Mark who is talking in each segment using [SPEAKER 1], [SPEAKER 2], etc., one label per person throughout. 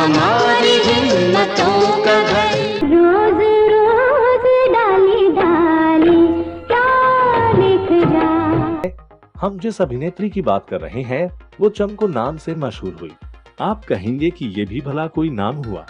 [SPEAKER 1] हमारी हिम्मतों का घर।
[SPEAKER 2] रोज रोज डाली डाली क्या लिख जा।
[SPEAKER 3] हम जिस अभिनेत्री की बात कर रहे हैं वो चमको नाम से मशहूर हुई। आप कहेंगे कि ये भी भला कोई नाम हुआ?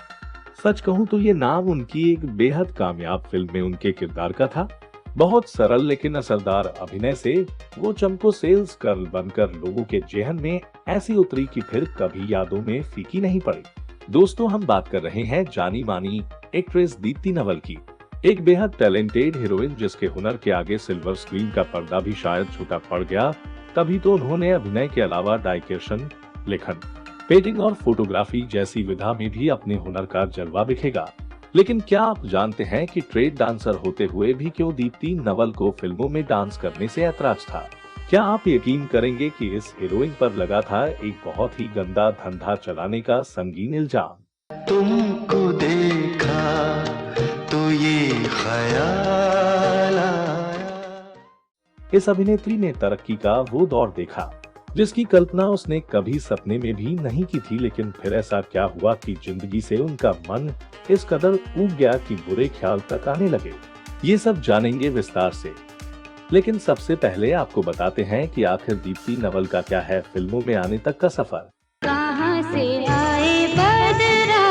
[SPEAKER 3] सच कहूं तो ये नाम उनकी एक बेहद कामयाब फिल्म में उनके किरदार का था। बहुत सरल लेकिन असरदार अभिनय से वो चमको सेल्स गर्ल बनकर लोगों के जेहन में ऐसी उतरी कि फिर कभी यादों में फीकी नहीं पड़ी। दोस्तों, हम बात कर रहे हैं जानी मानी एक्ट्रेस दीप्ति नवल की। एक बेहद टैलेंटेड हीरोइन जिसके हुनर के आगे सिल्वर स्क्रीन का पर्दा भी शायद छोटा पड़ गया। तभी तो उन्होंने अभिनय के अलावा डायरेक्शन, लेखन, पेंटिंग और फोटोग्राफी जैसी विधा में भी अपने हुनर का जलवा बिखेगा। लेकिन क्या आप जानते हैं कि ट्रेड डांसर होते हुए भी क्यों दीप्ति नवल को फिल्मों में डांस करने से ऐतराज था? क्या आप यकीन करेंगे कि इस हीरोइन पर लगा था एक बहुत ही गंदा धंधा चलाने का संगीन इल्जाम?
[SPEAKER 1] तुमको देखा तो ये ख्याल आया।
[SPEAKER 3] इस अभिनेत्री ने तरक्की का वो दौर देखा जिसकी कल्पना उसने कभी सपने में भी नहीं की थी। लेकिन फिर ऐसा क्या हुआ कि जिंदगी से उनका मन इस कदर ऊब गया कि बुरे ख्याल तक आने लगे? ये सब जानेंगे विस्तार से। लेकिन सबसे पहले आपको बताते हैं कि आखिर दीप्ति नवल का क्या है फिल्मों में आने तक का सफर।
[SPEAKER 2] कहाँ से आए बदरा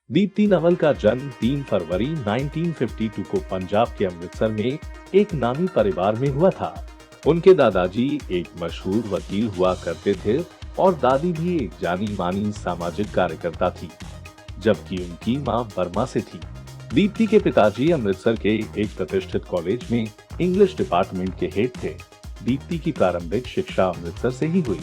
[SPEAKER 3] दीप्ति नवल का जन्म 3 फरवरी 1952 को पंजाब के अमृतसर में एक नामी परिवार में हुआ था। उनके दादाजी एक मशहूर वकील हुआ करते थे और दादी भी एक जानी मानी सामाजिक कार्यकर्ता थी, जबकि उनकी मां बर्मा से थी। दीप्ति के पिताजी अमृतसर के एक प्रतिष्ठित कॉलेज में इंग्लिश डिपार्टमेंट के हेड थे। दीप्ति की प्रारंभिक शिक्षा अमृतसर से ही हुई,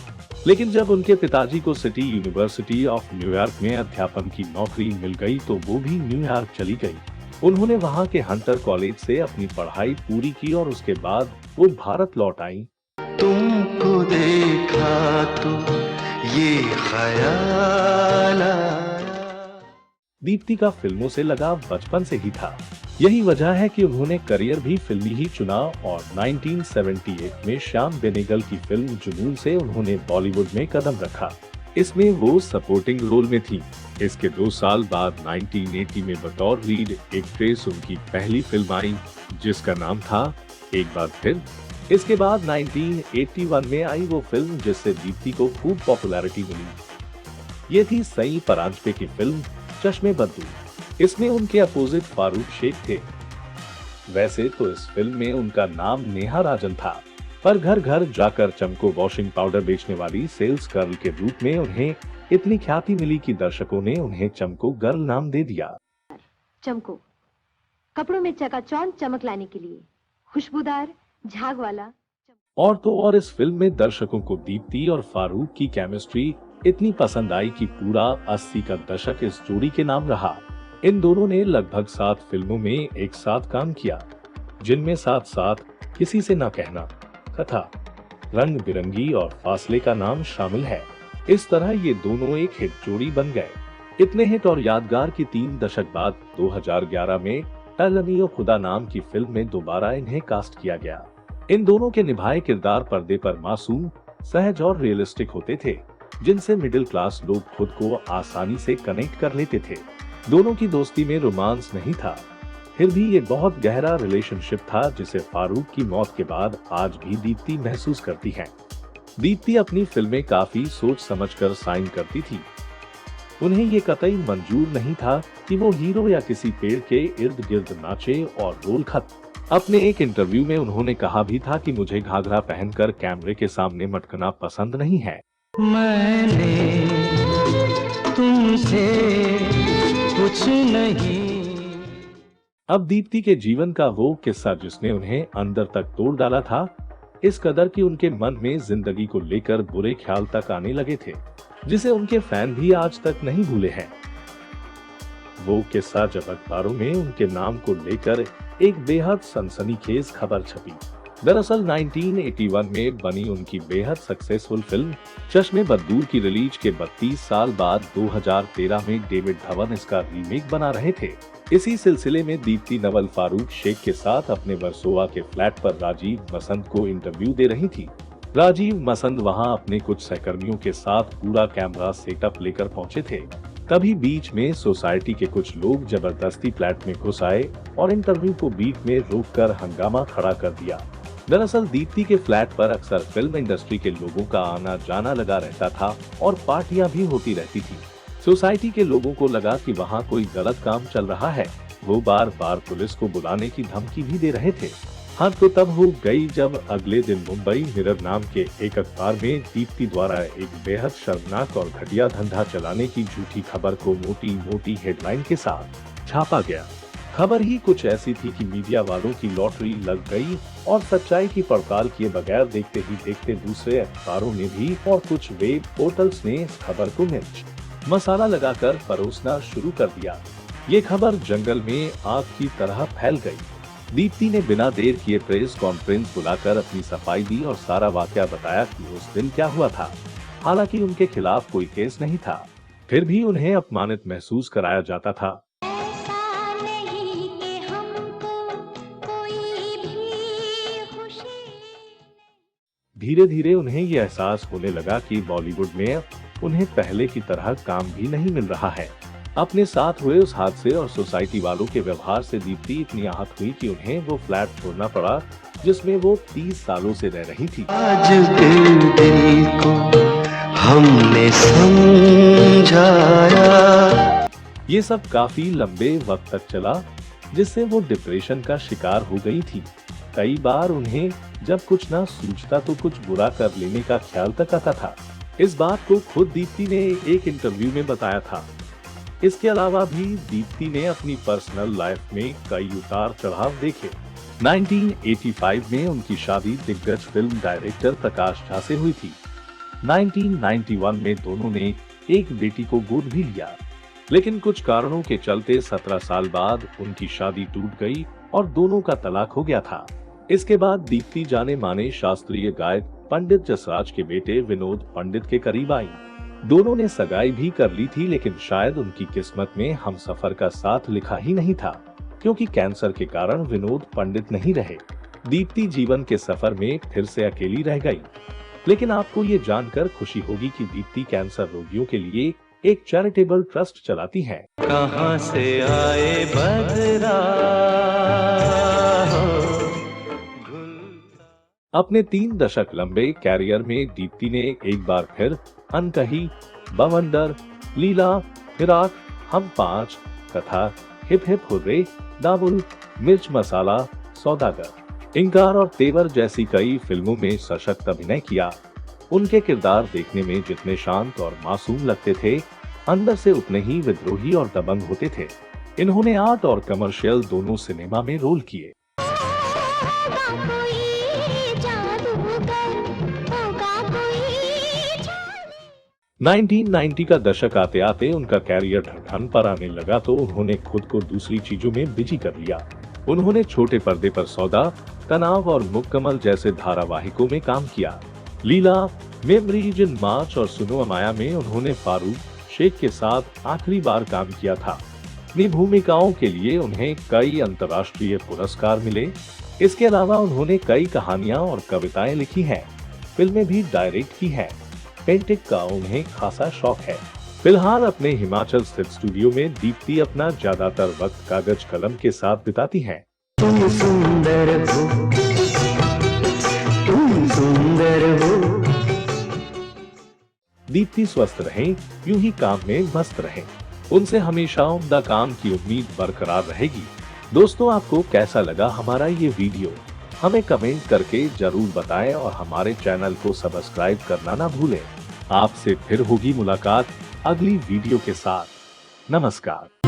[SPEAKER 3] लेकिन जब उनके पिताजी को सिटी यूनिवर्सिटी ऑफ न्यूयॉर्क में अध्यापन की नौकरी मिल गई तो वो भी न्यूयॉर्क चली गई। उन्होंने वहां के हंटर कॉलेज से अपनी पढ़ाई पूरी की और उसके बाद वो भारत लौट आई।
[SPEAKER 1] तुमको देखा तो ये ख्याल आया।
[SPEAKER 3] दीप्ति का फिल्मों से लगाव बचपन से ही था। यही वजह है कि उन्होंने करियर भी फिल्मी ही चुना और 1978 में श्याम बेनेगल की फिल्म जुनून से उन्होंने बॉलीवुड में कदम रखा। इसमें वो सपोर्टिंग रोल में थी। इसके 2 साल बाद 1980 में बतौर लीड एक्ट्रेस उनकी पहली फिल्म आई जिसका नाम था एक बार फिर। इसके बाद 1981 में आई वो फिल्म जिससे दीप्ति को खूब पॉपुलैरिटी मिली। ये थी सई परांजपे की फिल्म चश्मे बद्दू। इसमें उनके अपोजिट फारूक शेख थे। वैसे तो इस फिल्म में उनका नाम नेहा राजन था, पर घर घर जाकर चमको वॉशिंग पाउडर बेचने वाली सेल्स गर्ल के रूप में उन्हें इतनी ख्याति मिली कि दर्शकों ने उन्हें चमको गर्ल नाम दे दिया।
[SPEAKER 4] चमको कपड़ों में चकाचौंध चमक लाने के लिए खुशबूदार झाग वाला।
[SPEAKER 3] और तो और इस फिल्म में दर्शकों को दीप्ति और फारूक की केमिस्ट्री इतनी पसंद आई कि पूरा 80 का दशक इस जोड़ी के नाम रहा। इन दोनों ने लगभग 7 फिल्मों में एक साथ काम किया, जिनमें साथ साथ किसी से न कहना, कथा, रंग बिरंगी और फासले का नाम शामिल है। इस तरह ये दोनों एक हिट जोड़ी बन गए। इतने हिट और यादगार की 3 दशक बाद 2011 में अलमियो खुदा नाम की फिल्म में दोबारा इन्हें कास्ट किया गया। इन दोनों के निभाए किरदार पर्दे पर मासूम, सहज और रियलिस्टिक होते थे, जिनसे मिडिल क्लास लोग खुद को आसानी से कनेक्ट कर लेते थे। दोनों की दोस्ती में रोमांस नहीं था, फिर भी ये बहुत गहरा रिलेशनशिप था जिसे फारूक की मौत के बाद आज भी दीप्ति महसूस करती हैं। दीप्ति अपनी फिल्में काफी सोच समझकर साइन करती थी। उन्हें ये कतई मंजूर नहीं था कि वो हीरो या किसी पेड़ के इर्द गिर्द नाचे और रोल खत्म। अपने एक इंटरव्यू में उन्होंने कहा भी था कि मुझे घाघरा पहनकर कैमरे के सामने मटकना पसंद नहीं है।
[SPEAKER 1] मैंने तुमसे कुछ नहीं।
[SPEAKER 3] अब दीप्ति के जीवन का वो किस्सा जिसने उन्हें अंदर तक तोड़ डाला था, इस कदर कि उनके मन में जिंदगी को लेकर बुरे ख्याल तक आने लगे थे, जिसे उनके फैन भी आज तक नहीं भूले हैं। वो किस्सा जब अखबारों में उनके नाम को लेकर एक बेहद सनसनीखेज खबर छपी। दरअसल 1981 में बनी उनकी बेहद सक्सेसफुल फिल्म चश्मे बद्दूर की रिलीज के 32 साल बाद 2013 में डेविड धवन इसका रीमेक बना रहे थे। इसी सिलसिले में दीप्ति नवल फारूक शेख के साथ अपने वर्सोवा के फ्लैट पर राजीव वसंत को इंटरव्यू दे रही थी। राजीव मसंद वहां अपने कुछ सहकर्मियों के साथ पूरा कैमरा सेटअप लेकर पहुंचे थे। तभी बीच में सोसाइटी के कुछ लोग जबरदस्ती फ्लैट में घुस आए और इंटरव्यू को बीच में रोककर हंगामा खड़ा कर दिया। दरअसल दीप्ति के फ्लैट पर अक्सर फिल्म इंडस्ट्री के लोगों का आना जाना लगा रहता था और पार्टियां भी होती रहती थी। सोसाइटी के लोगों को लगा कि वहां कोई गलत काम चल रहा है। वो बार बार पुलिस को बुलाने की धमकी भी दे रहे थे। हाँ, तो तब हो गई जब अगले दिन मुंबई मिरर नाम के एक अखबार में दीप्ति द्वारा एक बेहद शर्मनाक और घटिया धंधा चलाने की झूठी खबर को मोटी मोटी हेडलाइन के साथ छापा गया। खबर ही कुछ ऐसी थी कि मीडिया वालों की लॉटरी लग गई और सच्चाई की पड़ताल किए बगैर देखते ही देखते दूसरे अखबारों ने भी और कुछ वेब पोर्टल्स ने इस खबर को मिर्च मसाला लगाकर परोसना शुरू कर दिया। ये खबर जंगल में आग की तरह फैल गई। दीप्ति ने बिना देर किए प्रेस कॉन्फ्रेंस बुलाकर अपनी सफाई दी और सारा वाकया बताया कि उस दिन क्या हुआ था। हालांकि उनके खिलाफ कोई केस नहीं था, फिर भी उन्हें अपमानित महसूस कराया जाता था। धीरे धीरे उन्हें ये एहसास होने लगा कि बॉलीवुड में उन्हें पहले की तरह काम भी नहीं मिल रहा है। अपने साथ हुए उस हादसे और सोसाइटी वालों के व्यवहार से दीप्ति इतनी आहत हुई कि उन्हें वो फ्लैट छोड़ना पड़ा जिसमें वो 30 सालों से रह रही थी।
[SPEAKER 1] आज दिल को हमने समझाया।
[SPEAKER 3] ये सब काफी लंबे वक्त तक चला, जिससे वो डिप्रेशन का शिकार हो गई थी। कई बार उन्हें जब कुछ ना सूझता तो कुछ बुरा कर लेने का ख्याल तक आता था। इस बात को खुद दीप्ति ने एक इंटरव्यू में बताया था। इसके अलावा भी दीप्ति ने अपनी पर्सनल लाइफ में कई उतार चढ़ाव देखे। 1985 में उनकी शादी दिग्गज फिल्म डायरेक्टर प्रकाश झा से हुई थी। 1991 में दोनों ने एक बेटी को गोद भी लिया, लेकिन कुछ कारणों के चलते 17 साल बाद उनकी शादी टूट गई और दोनों का तलाक हो गया था। इसके बाद दीप्ति जाने माने शास्त्रीय गायक पंडित जसराज के बेटे विनोद पंडित के करीब आई। दोनों ने सगाई भी कर ली थी, लेकिन शायद उनकी किस्मत में हमसफर का साथ लिखा ही नहीं था, क्योंकि कैंसर के कारण विनोद पंडित नहीं रहे। दीप्ति जीवन के सफर में फिर से अकेली रह गई। लेकिन आपको ये जानकर खुशी होगी कि दीप्ति कैंसर रोगियों के लिए एक चैरिटेबल ट्रस्ट चलाती हैं।
[SPEAKER 1] कहां से आए बदरा
[SPEAKER 3] अपने 3 दशक लंबे कैरियर में दीप्ति ने एक बार फिर अनकही, बवंडर, लीला, फिराक, हम 5, कथा, हिप हिप हुर्रे, दाबुल, मिर्च मसाला, सौदागर, इंकार और तेवर जैसी कई फिल्मों में सशक्त अभिनय किया। उनके किरदार देखने में जितने शांत और मासूम लगते थे, अंदर से उतने ही विद्रोही और दबंग होते थे। इन्होंने आर्ट और कमर्शियल दोनों सिनेमा में रोल किए। 1990 का दशक आते आते उनका कैरियर ढलान पर आने लगा तो उन्होंने खुद को दूसरी चीजों में बिजी कर लिया। उन्होंने छोटे पर्दे पर सौदा, तनाव और मुकम्मल जैसे धारावाहिकों में काम किया। लीला, मेमोरीज इन मार्च और सुनो अमाया में उन्होंने फारूक शेख के साथ आखिरी बार काम किया था। अपनी भूमिकाओं के लिए उन्हें कई अंतर्राष्ट्रीय पुरस्कार मिले। इसके अलावा उन्होंने कई कहानियां और कविताएं लिखी हैं, फिल्में भी डायरेक्ट की हैं। पेंटिंग का उन्हें खासा शौक है। फिलहाल अपने हिमाचल स्थित स्टूडियो में दीप्ति अपना ज्यादातर वक्त कागज कलम के साथ बिताती हैं।
[SPEAKER 1] तुम सुंदर हो, तुम सुंदर हो।
[SPEAKER 3] दीप्ति स्वस्थ रहें, यूं ही काम में मस्त रहें। उनसे हमेशा उम्दा काम की उम्मीद बरकरार रहेगी। दोस्तों, आपको कैसा लगा हमारा ये वीडियो? हमें कमेंट करके जरूर बताएं और हमारे चैनल को सब्सक्राइब करना ना भूलें। आपसे फिर होगी मुलाकात अगली वीडियो के साथ। नमस्कार।